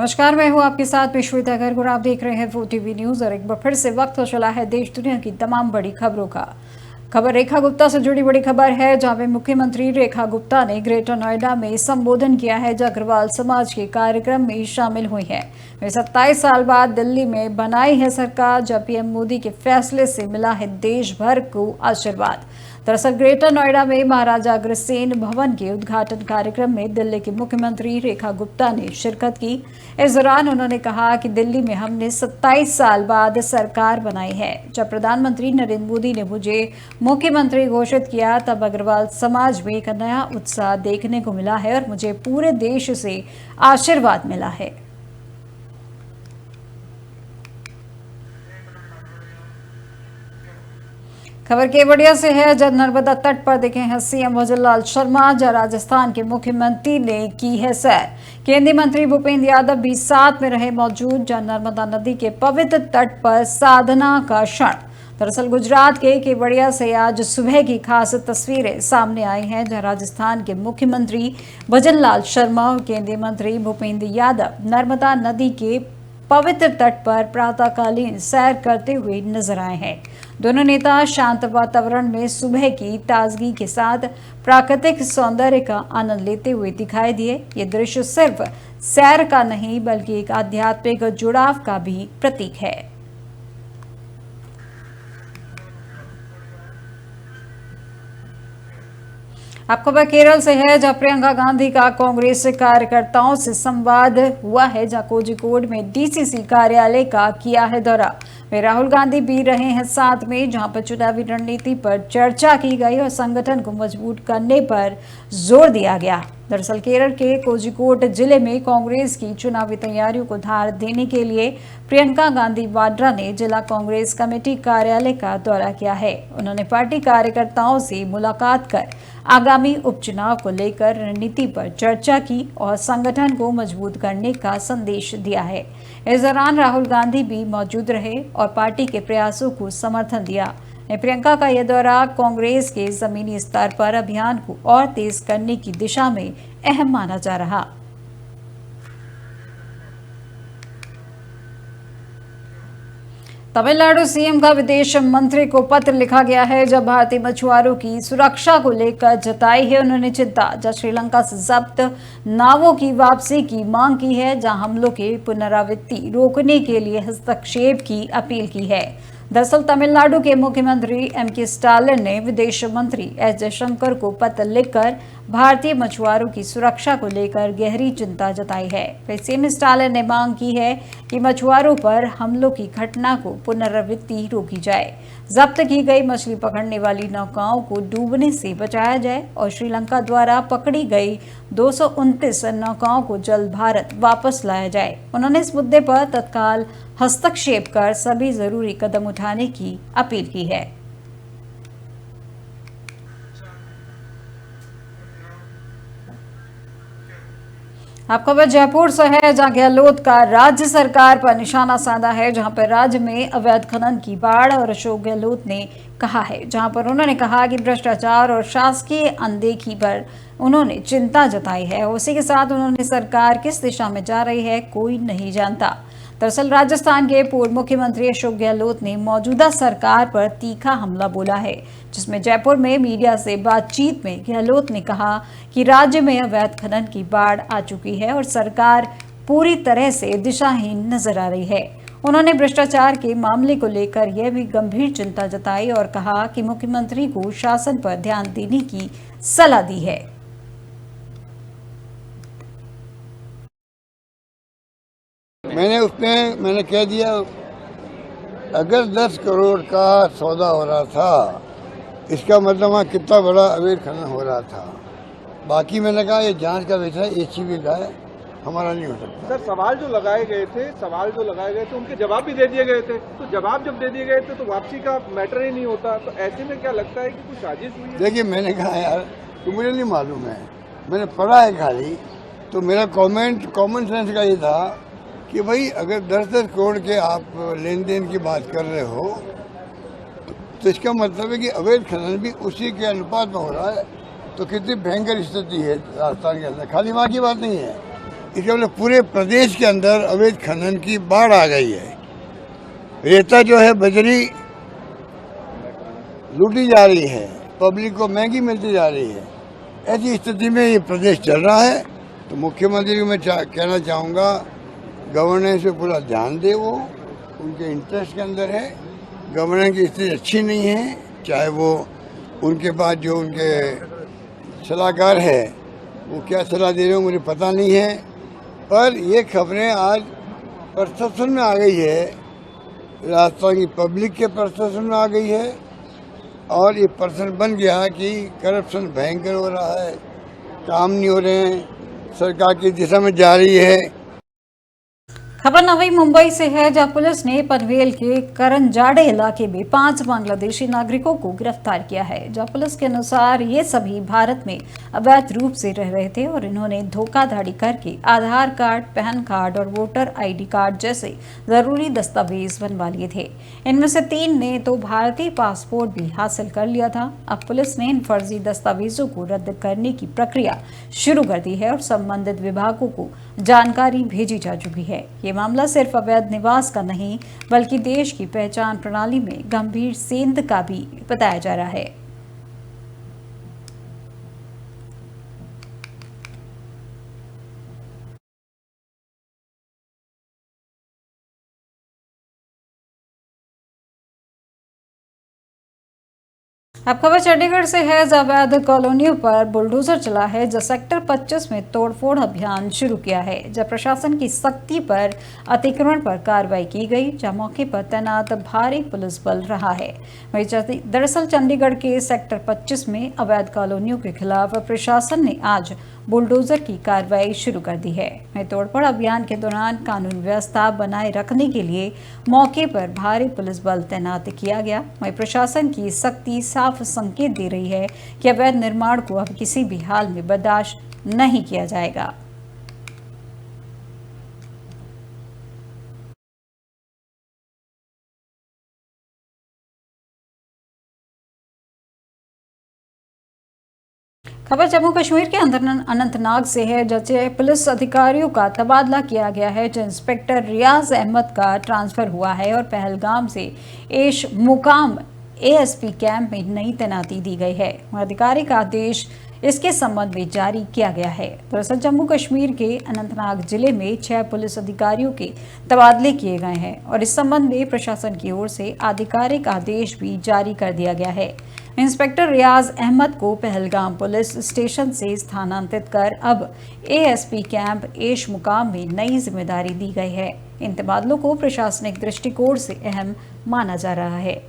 नमस्कार, मैं हूं आपके साथ श्वेता गर्ग और आप देख रहे हैं वो टीवी न्यूज। और एक बार फिर से वक्त हो चला है देश दुनिया की तमाम बड़ी खबरों का। खबर रेखा गुप्ता से जुड़ी बड़ी खबर है, जहां पे मुख्यमंत्री रेखा गुप्ता ने ग्रेटर नोएडा में संबोधन किया है, जो अग्रवाल समाज के कार्यक्रम में शामिल हुई है। वे 27 साल बाद दिल्ली में बनाई है सरकार, जब पीएम मोदी के फैसले से मिला है देश भर को आशीर्वाद। दरअसल ग्रेटर नोएडा में महाराजा अग्रसेन भवन के उद्घाटन कार्यक्रम में दिल्ली की मुख्यमंत्री रेखा गुप्ता ने शिरकत की। इस दौरान उन्होंने कहा कि दिल्ली में हमने 27 साल बाद सरकार बनाई है। जब प्रधानमंत्री नरेंद्र मोदी ने मुझे मुख्यमंत्री घोषित किया, तब अग्रवाल समाज में एक नया उत्साह देखने को मिला है और मुझे पूरे देश से आशीर्वाद मिला है। खबर केवड़िया से है, जब नर्मदा तट पर देखे हैं सीएम भजनलाल शर्मा, जब राजस्थान के मुख्यमंत्री ने की है सैर। केंद्रीय मंत्री भूपेंद्र यादव भी साथ में रहे मौजूद, जब नर्मदा नदी के पवित्र तट पर साधना का क्षण। दरअसल गुजरात के केवड़िया से आज सुबह की खास तस्वीरें सामने आई हैं, जहां राजस्थान के मुख्यमंत्री भजनलाल शर्मा और केंद्रीय मंत्री भूपेंद्र यादव नर्मदा नदी के पवित्र तट पर प्रातःकालीन सैर करते हुए नजर आए हैं। दोनों नेता शांत वातावरण में सुबह की ताजगी के साथ प्राकृतिक सौंदर्य का आनंद लेते हुए दिखाई दिए। ये दृश्य सिर्फ सैर का नहीं, बल्कि एक आध्यात्मिक जुड़ाव का भी प्रतीक है। अब खबर केरल से है, जहां प्रियंका गांधी का कांग्रेस कार्यकर्ताओं से संवाद हुआ है, जहां कोझिकोड में डीसीसी कार्यालय का किया है दौरा। वे राहुल गांधी भी रहे हैं साथ में, जहां पर चुनावी रणनीति पर चर्चा की गई और संगठन को मजबूत करने पर जोर दिया गया। दरअसल केरल के कोझिकोड जिले में कांग्रेस की चुनावी तैयारियों को धार देने के लिए प्रियंका गांधी वाड्रा ने जिला कांग्रेस कमेटी कार्यालय का दौरा किया है। उन्होंने पार्टी कार्यकर्ताओं से मुलाकात कर आगामी उपचुनाव को लेकर रणनीति पर चर्चा की और संगठन को मजबूत करने का संदेश दिया है। इस दौरान राहुल गांधी भी मौजूद रहे और पार्टी के प्रयासों को समर्थन दिया। प्रियंका का यह दौरा कांग्रेस के जमीनी स्तर पर अभियान को और तेज करने की दिशा में अहम माना जा रहा। तमिलनाडु सीएम का विदेश मंत्री को पत्र लिखा गया है, जब भारतीय मछुआरों की सुरक्षा को लेकर जताई है उन्होंने चिंता। जब श्रीलंका से जब्त नावों की वापसी की मांग की है, जहां हमलों की पुनरावृत्ति रोकने के लिए हस्तक्षेप की अपील की है। दरअसल तमिलनाडु के मुख्यमंत्री एम.के. स्टालिन ने विदेश मंत्री एस जयशंकर को पत्र लिखकर भारतीय मछुआरों की सुरक्षा को लेकर गहरी चिंता जताई है। फिर सीएम स्टालिन ने मांग की है कि मछुआरों पर हमलों की घटना को पुनरावृत्ति रोकी जाए, जब्त की गई मछली पकड़ने वाली नौकाओं को डूबने से बचाया जाए और श्रीलंका द्वारा पकड़ी गई 229 नौकाओं को जल्द भारत वापस लाया जाए। उन्होंने इस मुद्दे पर तत्काल हस्तक्षेप कर सभी जरूरी कदम उठाने की अपील की है। अब खबर जयपुर से है, जहां गहलोत का राज्य सरकार पर निशाना साधा है, जहां पर राज्य में अवैध खनन की बाढ़ और अशोक गहलोत ने कहा है, जहां पर उन्होंने कहा कि भ्रष्टाचार और शासकीय अनदेखी पर उन्होंने चिंता जताई है। उसी के साथ उन्होंने सरकार किस दिशा में जा रही है कोई नहीं जानता। दरअसल राजस्थान के पूर्व मुख्यमंत्री अशोक गहलोत ने मौजूदा सरकार पर तीखा हमला बोला है, जिसमें जयपुर में मीडिया से बातचीत में गहलोत ने कहा कि राज्य में अवैध खनन की बाढ़ आ चुकी है और सरकार पूरी तरह से दिशाहीन नजर आ रही है। उन्होंने भ्रष्टाचार के मामले को लेकर यह भी गंभीर चिंता जताई और कहा कि मुख्यमंत्री को शासन पर ध्यान देने की सलाह दी है। मैंने कह दिया, अगर 10 करोड़ का सौदा हो रहा था, इसका मतलब वहाँ कितना बड़ा अवैध खनन हो रहा था। बाकी मैंने कहा ये जांच का विषय एसीबी का है, हमारा नहीं हो सकता। सर सवाल जो लगाए गए थे उनके जवाब भी दे दिए गए थे, तो जवाब जब दे दिए गए थे तो वापसी का मैटर ही नहीं होता। तो ऐसे में क्या लगता है कि कुछ साजिश हुई है? देखिए मैंने कहा यार तो मुझे नहीं मालूम है, मैंने पढ़ा है खाली, तो मेरा कॉमेंट कॉमन सेंस का ये था कि भाई अगर 10-10 करोड़ के आप लेन देन की बात कर रहे हो तो इसका मतलब है कि अवैध खनन भी उसी के अनुपात में हो रहा है। तो कितनी भयंकर स्थिति है राजस्थान के अंदर, खाली वहाँ की बात नहीं है, इसका मतलब पूरे प्रदेश के अंदर अवैध खनन की बाढ़ आ गई है। रेता जो है, बजरी लूटी जा रही है, पब्लिक को महंगी मिलती जा रही है। ऐसी स्थिति में ये प्रदेश चल रहा है। तो मुख्यमंत्री को मैं कहना चाहूँगा, गवर्नेंस पे पूरा ध्यान दे, वो उनके इंटरेस्ट के अंदर है। गवर्नेंस की स्थिति अच्छी नहीं है, चाहे वो उनके पास जो उनके सलाहकार है वो क्या सलाह दे रहे हो मुझे पता नहीं है, पर ये खबरें आज परसेप्शन में आ गई है, राजस्थान की पब्लिक के परसेप्शन में आ गई है, और ये परसेप्शन बन गया कि करप्शन भयंकर हो रहा है, काम नहीं हो रहे हैं, सरकार की दिशा में जा रही है। खबर नवी मुंबई से है, जहां पुलिस ने पनवेल के करंजाड़े इलाके में 5 बांग्लादेशी नागरिकों को गिरफ्तार किया है। जहां पुलिस के अनुसार ये सभी भारत में अवैध रूप से रह रहे थे और इन्होंने धोखाधड़ी करके आधार कार्ड, पैन कार्ड और वोटर आईडी कार्ड जैसे जरूरी दस्तावेज बनवा लिए थे। इनमें से 3 ने तो भारतीय पासपोर्ट भी हासिल कर लिया था। अब पुलिस ने इन फर्जी दस्तावेजों को रद्द करने की प्रक्रिया शुरू कर दी है और संबंधित विभागों को जानकारी भेजी जा चुकी है। ये मामला सिर्फ अवैध निवास का नहीं बल्कि देश की पहचान प्रणाली में गंभीर सेंध का भी बताया जा रहा है। अब खबर चंडीगढ़ से है, जहां अवैध कॉलोनियों पर बुलडोजर चला है। जहां सेक्टर 25 में तोड़फोड़ अभियान शुरू किया है, जहां प्रशासन की सख्ती पर अतिक्रमण पर कार्रवाई की गई, जहां मौके पर तैनात भारी पुलिस बल रहा है। वहीं दरअसल चंडीगढ़ के सेक्टर 25 में अवैध कॉलोनियों के खिलाफ प्रशासन ने आज बुलडोजर की कार्रवाई शुरू कर दी है। वहीं तोड़फोड़ अभियान के दौरान कानून व्यवस्था बनाए रखने के लिए मौके पर भारी पुलिस बल तैनात किया गया। वहीं प्रशासन की सख्ती साफ संकेत दे रही है कि अवैध निर्माण को अब किसी भी हाल में बर्दाश्त नहीं किया जाएगा। खबर जम्मू कश्मीर के अनंतनाग से है, जहाँ पुलिस अधिकारियों का तबादला किया गया है। जो इंस्पेक्टर रियाज अहमद का ट्रांसफर हुआ है और पहलगाम से एश मुकाम एएसपी कैंप में नई तैनाती दी गई है। अधिकारी का आदेश इसके संबंध में जारी किया गया है। दरअसल जम्मू कश्मीर के अनंतनाग जिले में 6 पुलिस अधिकारियों के तबादले किए गए हैं और इस संबंध में प्रशासन की ओर से आधिकारिक आदेश भी जारी कर दिया गया है। इंस्पेक्टर रियाज अहमद को पहलगाम पुलिस स्टेशन से स्थानांतरित कर अब एएसपी कैंप एश मुकाम में नई जिम्मेदारी दी गई है। इन तबादलों को प्रशासनिक दृष्टिकोण से अहम माना जा रहा है।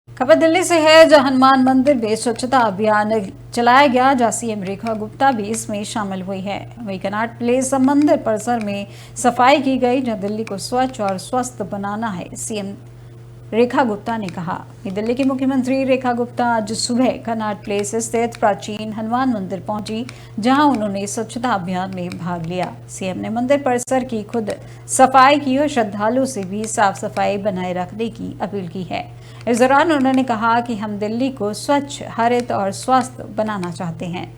खबर दिल्ली से है, जहां हनुमान मंदिर में स्वच्छता अभियान चलाया गया, जहां सीएम रेखा गुप्ता भी इसमें शामिल हुई है। वहीं कनॉट प्लेस मंदिर परिसर में सफाई की गई, जहां दिल्ली को स्वच्छ और स्वस्थ बनाना है, सीएम रेखा गुप्ता ने कहा। दिल्ली की मुख्यमंत्री रेखा गुप्ता आज सुबह कनॉट प्लेस स्थित प्राचीन हनुमान मंदिर पहुंची, जहां उन्होंने स्वच्छता अभियान में भाग लिया। सीएम ने मंदिर परिसर की खुद सफाई की और श्रद्धालुओं से भी साफ सफाई बनाए रखने की अपील की है। इस दौरान उन्होंने कहा कि हम दिल्ली को स्वच्छ, हरित और स्वस्थ बनाना चाहते हैं।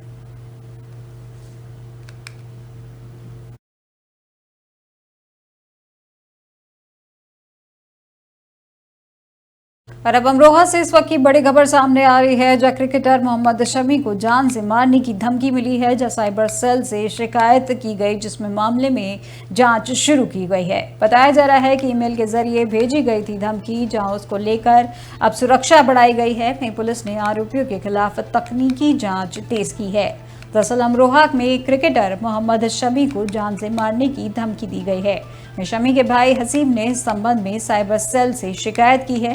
और अब अमरोहा से इस वक्त की बड़ी खबर सामने आ रही है, जहां क्रिकेटर मोहम्मद शमी को जान से मारने की धमकी मिली है। जहां साइबर सेल से शिकायत की गई, जिसमें मामले में जांच शुरू की गई है। बताया जा रहा है कि ईमेल के जरिए भेजी गई थी धमकी, जहां उसको लेकर अब सुरक्षा बढ़ाई गई है। वहीं पुलिस ने आरोपियों के खिलाफ तकनीकी जाँच तेज की है। दरअसल अमरोहा में क्रिकेटर मोहम्मद शमी को जान से मारने की धमकी दी गई है। शमी के भाई हसीब ने इस संबंध में साइबर सेल से शिकायत की है।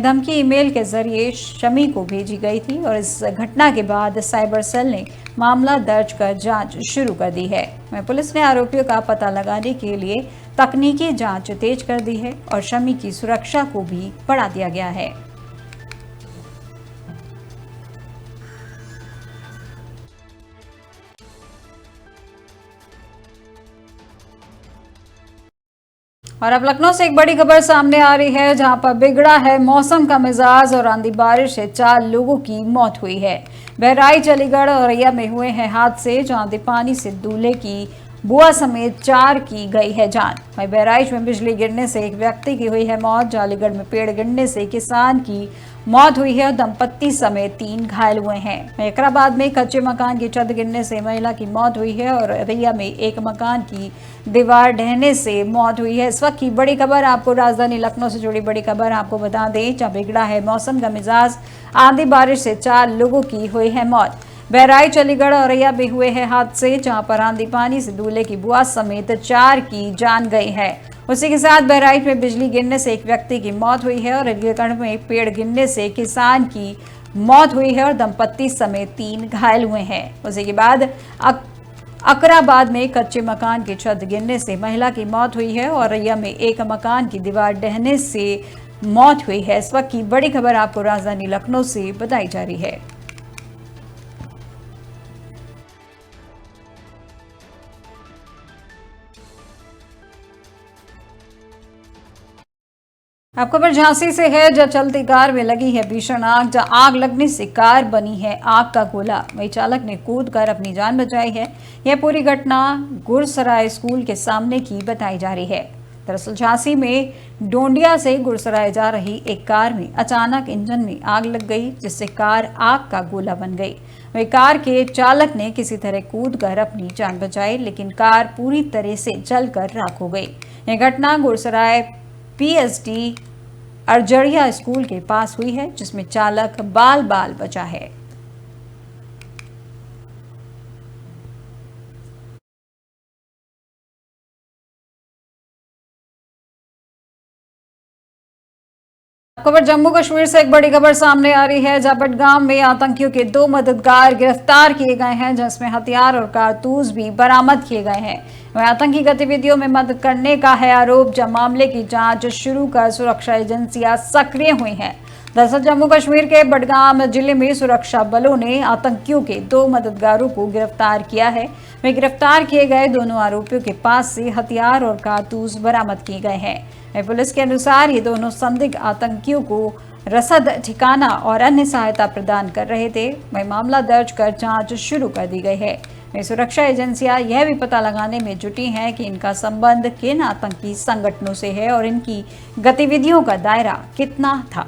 धमकी ईमेल के जरिए शमी को भेजी गई थी और इस घटना के बाद साइबर सेल ने मामला दर्ज कर जांच शुरू कर दी है। पुलिस ने आरोपियों का पता लगाने के लिए तकनीकी जांच तेज कर दी है और शमी की सुरक्षा को भी बढ़ा दिया गया है। और अब लखनऊ से एक बड़ी खबर सामने आ रही है, जहां पर बिगड़ा है मौसम का मिजाज और आंधी बारिश से 4 लोगों की मौत हुई है। बहराइच, अलीगढ़ और औरैया में हुए हैं हादसे, जहां आंधी पानी से दूल्हे की बुआ समेत 4 की गई है जान। वहीं बहराइच में बिजली गिरने से एक व्यक्ति की हुई है मौत। अलीगढ़ में पेड़ गिरने से किसान की मौत हुई है और दंपत्ति समेत 3 घायल हुए हैं। हैदराबाद में कच्चे मकान की छत गिरने से महिला की मौत हुई है और औरैया में एक मकान की दीवार ढहने से मौत हुई है। इस वक्त की बड़ी खबर आपको राजधानी लखनऊ से जुड़ी बड़ी खबर आपको बता दें, जहां बिगड़ा है मौसम का मिजाज, आंधी बारिश से 4 लोगों की हुई है मौत। बहराइच, अलीगढ़ और औरैया में हुए हैं हादसे, जहां पर आंधी पानी से दूल्हे की बुआ समेत 4 की जान गई है। उसी के साथ बहराइच में बिजली गिरने से एक व्यक्ति की मौत हुई है और अलीगढ़ में पेड़ गिरने से किसान की मौत हुई है और दंपत्ति समेत 3 घायल हुए हैं। उसी के बाद अकराबाद में कच्चे मकान की छत गिरने से महिला की मौत हुई है और औरैया में एक मकान की दीवार ढहने से मौत हुई है। इस वक्त की बड़ी खबर आपको राजधानी लखनऊ से बताई जा रही है। अब खबर झांसी से है, जहां चलती कार में लगी है भीषण आग। जहां आग लगने से कार बनी है आग का गोला। वही चालक ने कूदकर अपनी जान बचाई है। यह पूरी घटना गुरसराय स्कूल के सामने की बताई जा रही है। दरअसल झांसी में डोंडिया से गुरसराय जा रही एक कार में अचानक इंजन में आग लग गई, जिससे कार आग का गोला बन गई। वही कार के चालक ने किसी तरह कूदकर अपनी जान बचाई, लेकिन कार पूरी तरह से जलकर राख हो गई। यह घटना गुरसराय पीएसडी अरजड़िया स्कूल के पास हुई है, जिसमें चालक बाल बचा है। खबर जम्मू कश्मीर से एक बड़ी खबर सामने आ रही है, जहां बडगाम में आतंकियों के 2 मददगार गिरफ्तार किए गए हैं, जिसमें हथियार और कारतूस भी बरामद किए गए हैं। वहीं आतंकी गतिविधियों में मदद करने का है आरोप। जब मामले की जांच शुरू कर सुरक्षा एजेंसियां सक्रिय हुई हैं। दरअसल जम्मू कश्मीर के बडगाम जिले में सुरक्षा बलों ने आतंकियों के 2 मददगारों को गिरफ्तार किया है। वे गिरफ्तार किए गए दोनों आरोपियों के पास से हथियार और कारतूस बरामद किए गए हैं। पुलिस के अनुसार ये दोनों संदिग्ध आतंकियों को रसद, ठिकाना और अन्य सहायता प्रदान कर रहे थे। वहीं मामला दर्ज कर जांच शुरू कर दी गई है। सुरक्षा एजेंसियां यह भी पता लगाने में जुटी हैं कि इनका संबंध किन आतंकी संगठनों से है और इनकी गतिविधियों का दायरा कितना था।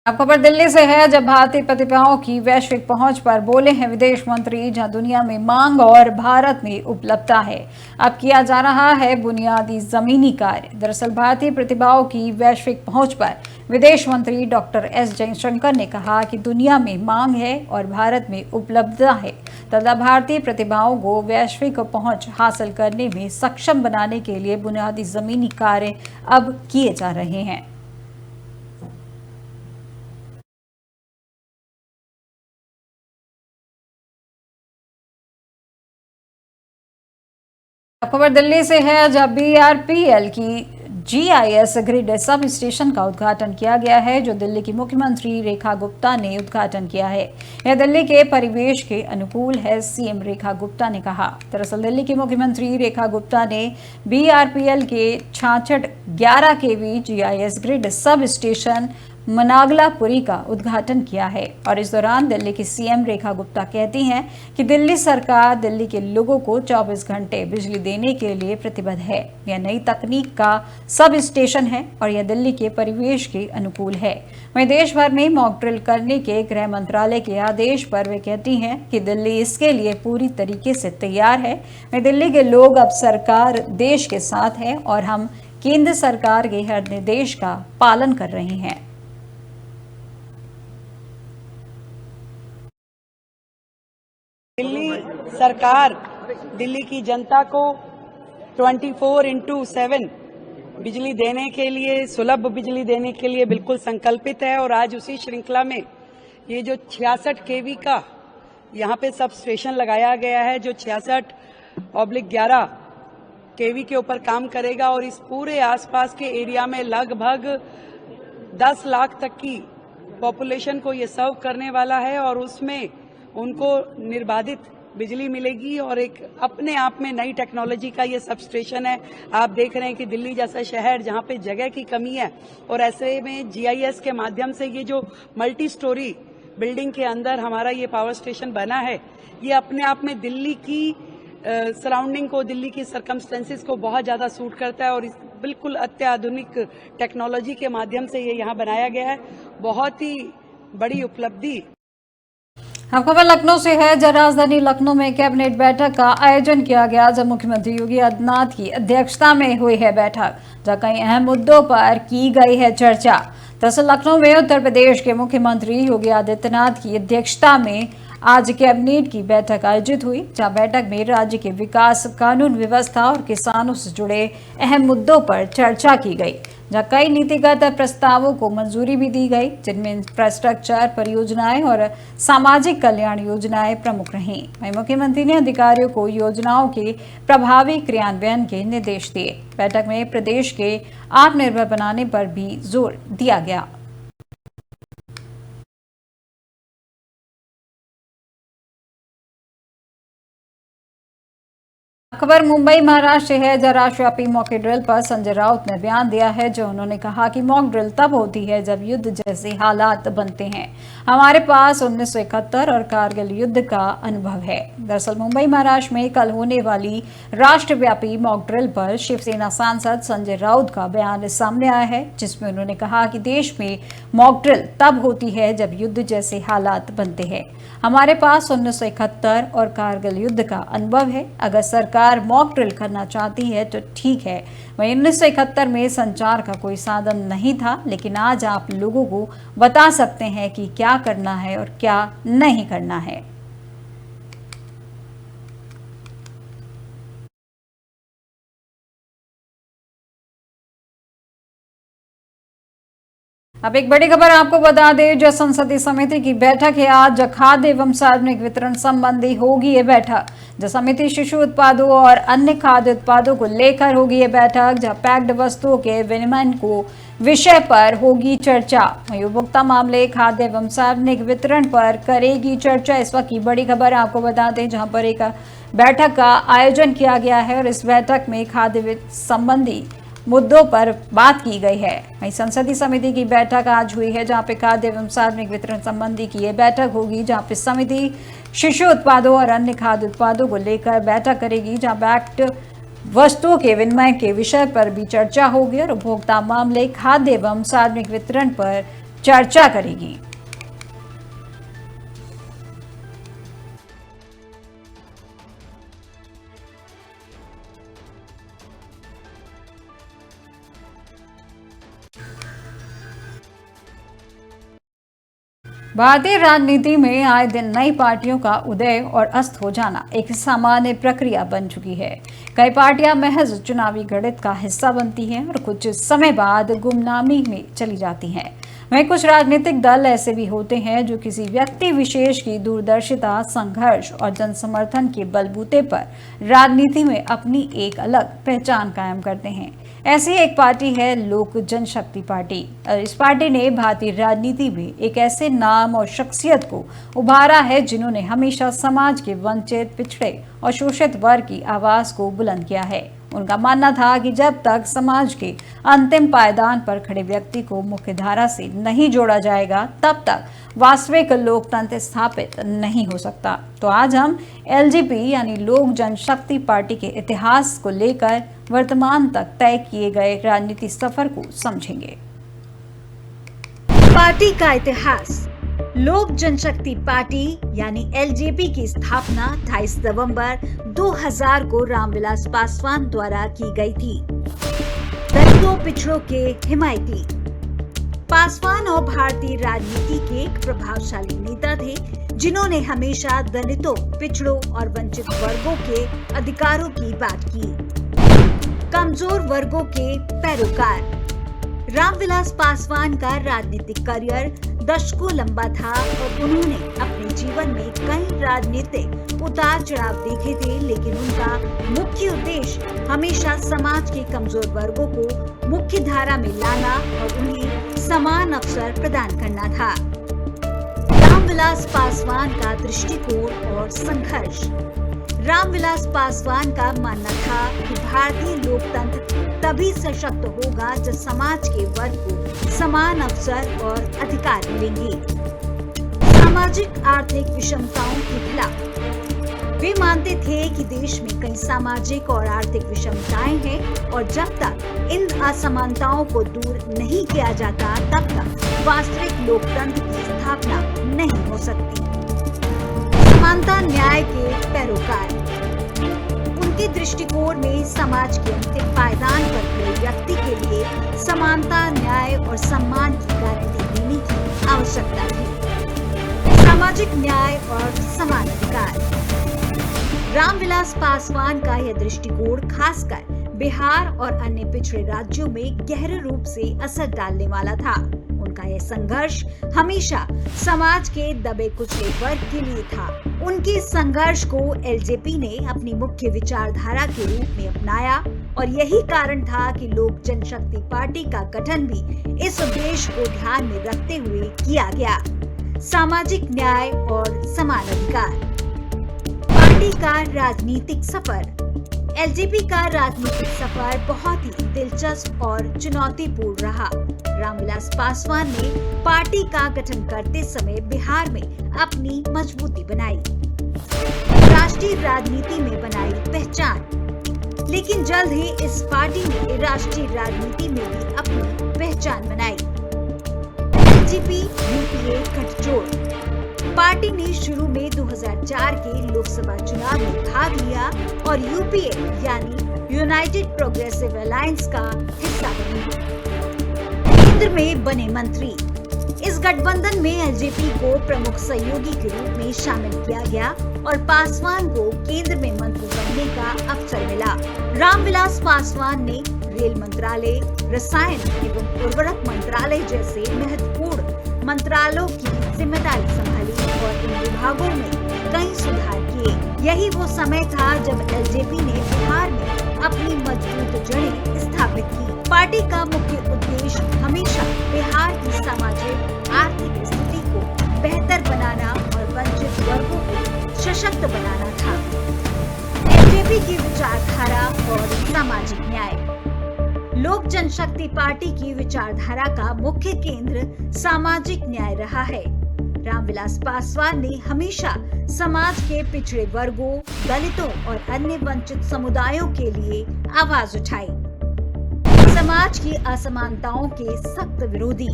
अब खबर दिल्ली से है, जब भारतीय प्रतिभाओं की वैश्विक पहुंच पर बोले हैं विदेश मंत्री। जहां दुनिया में मांग और भारत में उपलब्धता है, अब किया जा रहा है बुनियादी जमीनी कार्य। दरअसल भारतीय प्रतिभाओं की वैश्विक पहुंच पर विदेश मंत्री डॉक्टर एस जयशंकर ने कहा कि दुनिया में मांग है और भारत में उपलब्धता है, तथा भारतीय प्रतिभाओं को वैश्विक पहुंच हासिल करने में सक्षम बनाने के लिए बुनियादी जमीनी कार्य अब किए जा रहे हैं। खबर दिल्ली से है, जहां बीआरपीएल की जीआईएस ग्रिड सब स्टेशन का उद्घाटन किया गया है, जो दिल्ली की मुख्यमंत्री रेखा गुप्ता ने उद्घाटन किया है। यह दिल्ली के परिवेश के अनुकूल है, सीएम रेखा गुप्ता ने कहा। दरअसल दिल्ली की मुख्यमंत्री रेखा गुप्ता ने बीआरपीएल के 66 11 केवी जीआईएस ग्रिड सब स्टेशन मनागलापुरी का उद्घाटन किया है। और इस दौरान दिल्ली की सीएम रेखा गुप्ता कहती हैं कि दिल्ली सरकार दिल्ली के लोगों को 24 घंटे बिजली देने के लिए प्रतिबद्ध है। यह नई तकनीक का सब स्टेशन है और यह दिल्ली के परिवेश के अनुकूल है। वहीं देश भर में मॉक ड्रिल करने के गृह मंत्रालय के आदेश पर वे कहती हैं कि दिल्ली इसके लिए पूरी तरीके से तैयार है। वहीं दिल्ली के लोग अब सरकार देश के साथ है और हम केंद्र सरकार के हर निर्देश का पालन कर रहे हैं। दिल्ली सरकार दिल्ली की जनता को 24/7 बिजली देने के लिए, सुलभ बिजली देने के लिए बिल्कुल संकल्पित है। और आज उसी श्रृंखला में ये जो 66 केवी का यहाँ पे सब स्टेशन लगाया गया है, जो 66/11 केवी के ऊपर काम करेगा और इस पूरे आसपास के एरिया में लगभग 10 लाख तक की पॉपुलेशन को ये सर्व करने वाला है और उसमें उनको निर्बाधित बिजली मिलेगी और एक अपने आप में नई टेक्नोलॉजी का ये सबस्टेशन है। आप देख रहे हैं कि दिल्ली जैसा शहर जहां पे जगह की कमी है और ऐसे में जीआईएस के माध्यम से ये जो मल्टी स्टोरी बिल्डिंग के अंदर हमारा ये पावर स्टेशन बना है, ये अपने आप में दिल्ली की सराउंडिंग को, दिल्ली की सरकमस्टेंसेस को बहुत ज्यादा सूट करता है और बिल्कुल अत्याधुनिक टेक्नोलॉजी के माध्यम से ये यहाँ बनाया गया है। बहुत ही बड़ी उपलब्धि। अब खबर लखनऊ से है, जहां राजधानी लखनऊ में कैबिनेट बैठक का आयोजन किया गया, जब मुख्यमंत्री योगी आदित्यनाथ की अध्यक्षता में हुई है बैठक, जहां कई अहम मुद्दों पर की गई है चर्चा। दरअसल लखनऊ में उत्तर प्रदेश के मुख्यमंत्री योगी आदित्यनाथ की अध्यक्षता में आज कैबिनेट की बैठक आयोजित हुई, जहां बैठक में राज्य के विकास, कानून व्यवस्था और किसानों से जुड़े अहम मुद्दों पर चर्चा की गई, जहां कई नीतिगत प्रस्तावों को मंजूरी भी दी गई, जिनमें इंफ्रास्ट्रक्चर परियोजनाएं और सामाजिक कल्याण योजनाएं प्रमुख रहीं। वहीं मुख्यमंत्री ने अधिकारियों को योजनाओं के प्रभावी क्रियान्वयन के निर्देश दिए। बैठक में प्रदेश के आत्मनिर्भर बनाने पर भी जोर दिया गया। खबर मुंबई महाराष्ट्र से है, जहां राष्ट्रव्यापी मॉक ड्रिल पर संजय राउत ने बयान दिया है, जो उन्होंने कहा कि मॉक ड्रिल तब होती है जब युद्ध जैसे हालात बनते हैं। हमारे पास 1971 और कारगिल युद्ध का अनुभव है। दरअसल मुंबई महाराष्ट्र में कल होने वाली राष्ट्रव्यापी मॉक ड्रिल पर शिवसेना सांसद संजय राउत का बयान सामने आया है, जिसमें उन्होंने कहा कि देश में मॉक ड्रिल तब होती है जब युद्ध जैसे हालात बनते हैं। हमारे पास 1971 और कारगिल युद्ध का अनुभव है। अगर सरकार मॉक ड्रिल करना चाहती है तो ठीक है। वहीं 1971 में संचार का कोई साधन नहीं था, लेकिन आज आप लोगों को बता सकते हैं कि क्या करना है और क्या नहीं करना है। अब एक बड़ी खबर आपको बता दें, जो संसदीय समिति की बैठक है आज, खाद्य एवं सार्वजनिक वितरण संबंधी होगी ये बैठक। जो समिति शिशु उत्पादों और अन्य खाद्य उत्पादों को लेकर होगी ये बैठक, जहां पैक्ड वस्तुओं के विनिमय को विषय पर होगी चर्चा। वहीं उपभोक्ता मामले, खाद्य एवं सार्वजनिक वितरण पर करेगी चर्चा। इस वक्त की बड़ी खबर आपको बता दें, जहां पर एक बैठक का आयोजन किया गया है और इस बैठक में खाद्य संबंधी मुद्दों पर बात की गई है। वहीं संसदीय समिति की बैठक आज हुई है, जहां पे खाद्य एवं सार्वजनिक वितरण संबंधी की यह बैठक होगी, जहां पे समिति शिशु उत्पादों और अन्य खाद्य उत्पादों को लेकर बैठक करेगी, जहां पैक्ड वस्तुओं के विनिमय के विषय पर भी चर्चा होगी और उपभोक्ता मामले, खाद्य एवं सार्वजनिक वितरण पर चर्चा करेगी। भारतीय राजनीति में आए दिन नई पार्टियों का उदय और अस्त हो जाना एक सामान्य प्रक्रिया बन चुकी है। कई पार्टियां महज चुनावी गणित का हिस्सा बनती हैं और कुछ समय बाद गुमनामी में चली जाती हैं। वहीं कुछ राजनीतिक दल ऐसे भी होते हैं जो किसी व्यक्ति विशेष की दूरदर्शिता, संघर्ष और जन समर्थन के बलबूते पर राजनीति में अपनी एक अलग पहचान कायम करते हैं। ऐसी एक पार्टी है लोक जनशक्ति पार्टी। और इस पार्टी ने भारतीय राजनीति में एक ऐसे नाम और शख्सियत को उभारा है जिन्होंने हमेशा समाज के वंचित, पिछड़े और शोषित वर्ग की आवाज को बुलंद किया है। उनका मानना था कि जब तक समाज के अंतिम पायदान पर खड़े व्यक्ति को मुख्य धारा से नहीं जोड़ा जाएगा, तब तक वास्तविक लोकतंत्र स्थापित नहीं हो सकता। तो आज हम एलजेपी यानी लोक जनशक्ति पार्टी के इतिहास को लेकर वर्तमान तक तय किए गए राजनीतिक सफर को समझेंगे। पार्टी का इतिहास। लोक जनशक्ति पार्टी यानी एलजेपी की स्थापना 28 नवंबर 2000 को रामविलास पासवान द्वारा की गई थी। दलितों, पिछड़ों के हिमायती पासवान और भारतीय राजनीति के एक प्रभावशाली नेता थे, जिन्होंने हमेशा दलितों, पिछड़ों और वंचित वर्गों के अधिकारों की बात की। कमजोर वर्गों के पैरोकार। रामविलास पासवान का राजनीतिक करियर दशकों लंबा था और उन्होंने अपने जीवन में कई राजनीतिक उतार चढ़ाव देखे थे, लेकिन उनका मुख्य उद्देश्य हमेशा समाज के कमजोर वर्गों को मुख्य धारा में लाना और उन्हें समान अवसर प्रदान करना था। रामविलास पासवान का दृष्टिकोण और संघर्ष। रामविलास पासवान का मानना था कि भारतीय लोकतंत्र तभी सशक्त होगा जब समाज के वर्ग को समान अवसर और अधिकार मिलेंगे। सामाजिक आर्थिक विषमताओं के खिलाफ वे मानते थे कि देश में कई सामाजिक और आर्थिक विषमताएं हैं और जब तक इन असमानताओं को दूर नहीं किया जाता तब तक वास्तविक लोकतंत्र की स्थापना नहीं हो सकती। समानता न्याय के पैरोकार, उनके दृष्टिकोण में समाज के अंतिम पायदान पर खड़े व्यक्ति के लिए समानता, न्याय और सम्मान की गारंटी देने की आवश्यकता थी। सामाजिक न्याय और समान अधिकार। रामविलास पासवान का यह दृष्टिकोण खासकर बिहार और अन्य पिछड़े राज्यों में गहरे रूप से असर डालने वाला था। उनका यह संघर्ष हमेशा समाज के दबे कुचले वर्ग के लिए था। उनके इस संघर्ष को एलजेपी ने अपनी मुख्य विचारधारा के रूप में अपनाया और यही कारण था कि लोक जनशक्ति पार्टी का गठन भी इस उद्देश्य को ध्यान में रखते हुए किया गया। सामाजिक न्याय और समान अधिकार। पार्टी का राजनीतिक सफर। एलजेपी का राजनीतिक सफर बहुत ही दिलचस्प और चुनौतीपूर्ण रहा। रामविलास पासवान ने पार्टी का गठन करते समय बिहार में अपनी मजबूती बनाई, राष्ट्रीय राजनीति में बनाई पहचान, लेकिन जल्द ही इस पार्टी ने राष्ट्रीय राजनीति में भी अपनी पहचान बनाई। एलजेपी यूपीए गठजोड़। पार्टी ने शुरू में 2004 के लोकसभा चुनाव में भाग लिया और यूपीए यानी यूनाइटेड प्रोग्रेसिव अलायंस का हिस्सा बनी। केंद्र में बने मंत्री। इस गठबंधन में एलजेपी को प्रमुख सहयोगी के रूप में शामिल किया गया और पासवान को केंद्र में मंत्री बनने का अवसर मिला। रामविलास पासवान ने रेल मंत्रालय, रसायन एवं उर्वरक मंत्रालय जैसे महत्वपूर्ण मंत्रालयों की जिम्मेदारी संभाली और इन विभागों में कई सुधार किए। यही वो समय था जब एलजेपी ने बिहार में अपनी मजबूत जड़ें स्थापित की। पार्टी का मुख्य उद्देश्य हमेशा बिहार की सामाजिक आर्थिक स्थिति को बेहतर बनाना और वंचित वर्गों को सशक्त बनाना था। एलजेपी की विचारधारा और सामाजिक न्याय। लोक जनशक्ति पार्टी की विचारधारा का मुख्य केंद्र सामाजिक न्याय रहा है। रामविलास पासवान ने हमेशा समाज के पिछड़े वर्गों, दलितों और अन्य वंचित समुदायों के लिए आवाज उठाई। समाज की असमानताओं के सख्त विरोधी।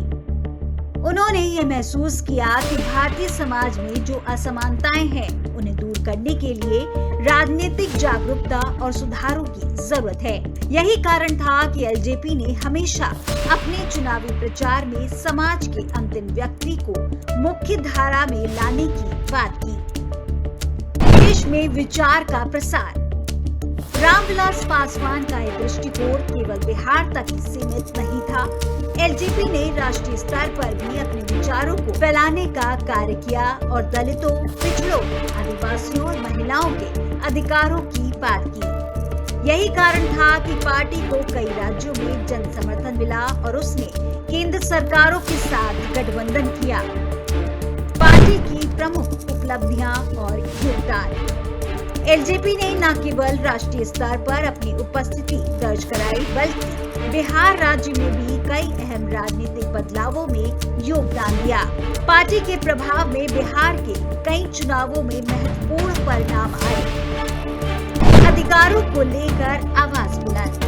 उन्होंने ये महसूस किया कि भारतीय समाज में जो असमानताएं हैं उन्हें दूर करने के लिए राजनीतिक जागरूकता और सुधारों की जरूरत है। यही कारण था कि एलजेपी ने हमेशा अपने चुनावी प्रचार में समाज के अंतिम व्यक्ति को मुख्य धारा में लाने की बात की। देश में विचार का प्रसार। रामविलास पासवान का यह दृष्टिकोण केवल बिहार तक ही सीमित नहीं था। एलजेपी ने राष्ट्रीय स्तर पर भी अपने विचारों को फैलाने का कार्य किया और दलितों, पिछड़ों, आदिवासियों और महिलाओं के अधिकारों की बात की। यही कारण था कि पार्टी को कई राज्यों में जन समर्थन मिला और उसने केंद्र सरकारों के साथ गठबंधन किया। पार्टी की प्रमुख उपलब्धियां और योगदान। एलजेपी ने न केवल राष्ट्रीय स्तर पर अपनी उपस्थिति दर्ज कराई बल्कि बिहार राज्य में भी कई अहम राजनीतिक बदलावों में योगदान दिया। पार्टी के प्रभाव में बिहार के कई चुनावों में महत्वपूर्ण परिणाम आए। अधिकारों को लेकर आवाज बुलंद।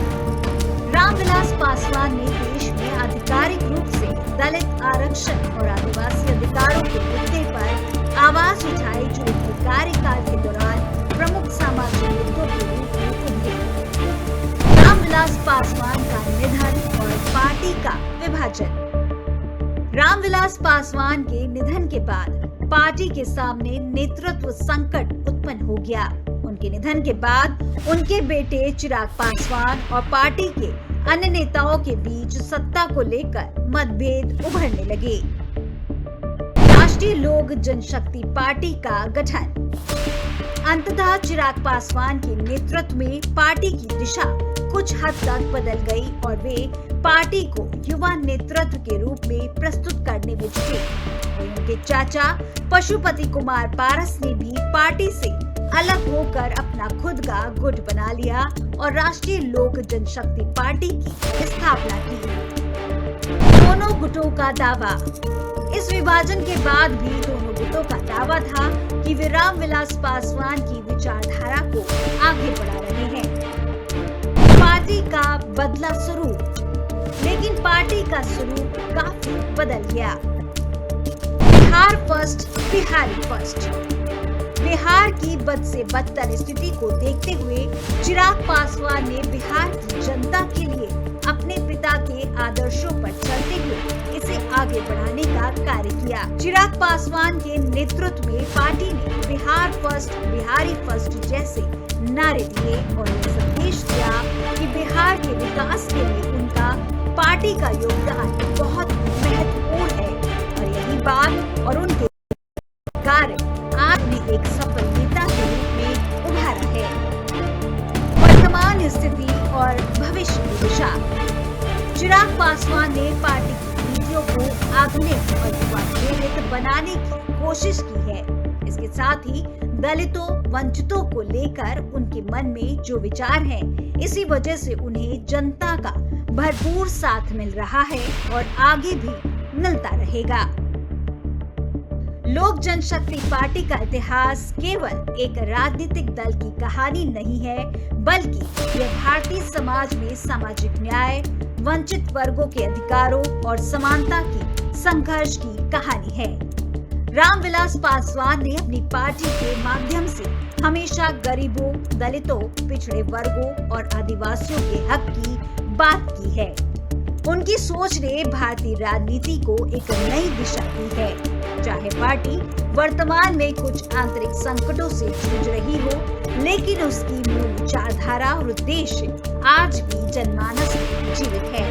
रामविलास पासवान ने देश में आधिकारिक रूप से दलित आरक्षण और आदिवासी अधिकारों के मुद्दे पर आवाज उठाई जो उनके कार्यकाल के दौरान प्रमुख सामाजिक मुद्दों के रूप में उभरे। रामविलास पासवान का निधन और पार्टी का विभाजन। रामविलास पासवान के निधन के बाद पार्टी के सामने नेतृत्व संकट उत्पन्न हो गया। उनके निधन के बाद उनके बेटे चिराग पासवान और पार्टी के अन्य नेताओं के बीच सत्ता को लेकर मतभेद उभरने लगे। राष्ट्रीय लोक जनशक्ति पार्टी का गठन। अंततः चिराग पासवान के नेतृत्व में पार्टी की दिशा कुछ हद तक बदल गई और वे पार्टी को युवा नेतृत्व के रूप में प्रस्तुत करने में जुटे। वहीं उनके चाचा पशुपति कुमार पारस ने भी पार्टी से अलग होकर अपना खुद का गुट बना लिया और राष्ट्रीय लोक जनशक्ति पार्टी की स्थापना की। दोनों गुटों का दावा। इस विभाजन के बाद भी दोनों गुटों का दावा था कि वे रामविलास पासवान की विचारधारा को आगे बढ़ा रहे हैं। पार्टी का बदला स्वरूप, लेकिन पार्टी का स्वरूप काफी बदल गया। Bihar first, Bihari first. बिहार की बद से बदतर स्थिति को देखते हुए चिराग पासवान ने बिहार की जनता के लिए अपने पिता के आदर्शों पर चलते हुए इसे आगे बढ़ाने का कार्य किया। चिराग पासवान के नेतृत्व में पार्टी ने बिहार फर्स्ट, बिहारी फर्स्ट जैसे नारे दिए और यह संदेश दिया कि बिहार के विकास के लिए उनका पार्टी का योगदान बहुत महत्वपूर्ण है और यही बात और उनके कार्य आज भी एक सफल नेता के रूप में उभरा है। वर्तमान स्थिति और भविष्य की दिशा। चिराग पासवान ने पार्टी की नीतियों को आधुनिक और युवा केंद्रित बनाने की कोशिश की है। इसके साथ ही दलितों, वंचितों को लेकर उनके मन में जो विचार हैं, इसी वजह से उन्हें जनता का भरपूर साथ मिल रहा है और आगे भी मिलता रहेगा। लोक जनशक्ति पार्टी का इतिहास केवल एक राजनीतिक दल की कहानी नहीं है, बल्कि यह भारतीय समाज में सामाजिक न्याय, वंचित वर्गों के अधिकारों और समानता की संघर्ष की कहानी है। रामविलास पासवान ने अपनी पार्टी के माध्यम से हमेशा गरीबों, दलितों, पिछड़े वर्गों और आदिवासियों के हक की बात की है। उनकी सोच ने भारतीय राजनीति को एक नई दिशा दी है। चाहे पार्टी वर्तमान में कुछ आंतरिक संकटों से जूझ रही हो, लेकिन उसकी मूल विचारधारा और उद्देश्य आज भी जनमानस में जीवित है।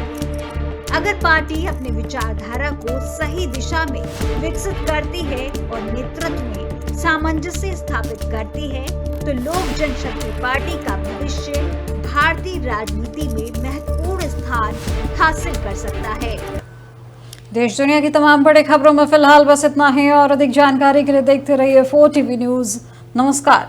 अगर पार्टी अपने विचारधारा को सही दिशा में विकसित करती है और नेतृत्व में सामंजस्य स्थापित करती है, तो लोक जनशक्ति पार्टी का भविष्य भारतीय राजनीति में महत्वपूर्ण स्थान हासिल कर सकता है। देश दुनिया की तमाम बड़ी खबरों में फिलहाल बस इतना ही और अधिक जानकारी के लिए देखते रहिए 4TV न्यूज़। नमस्कार।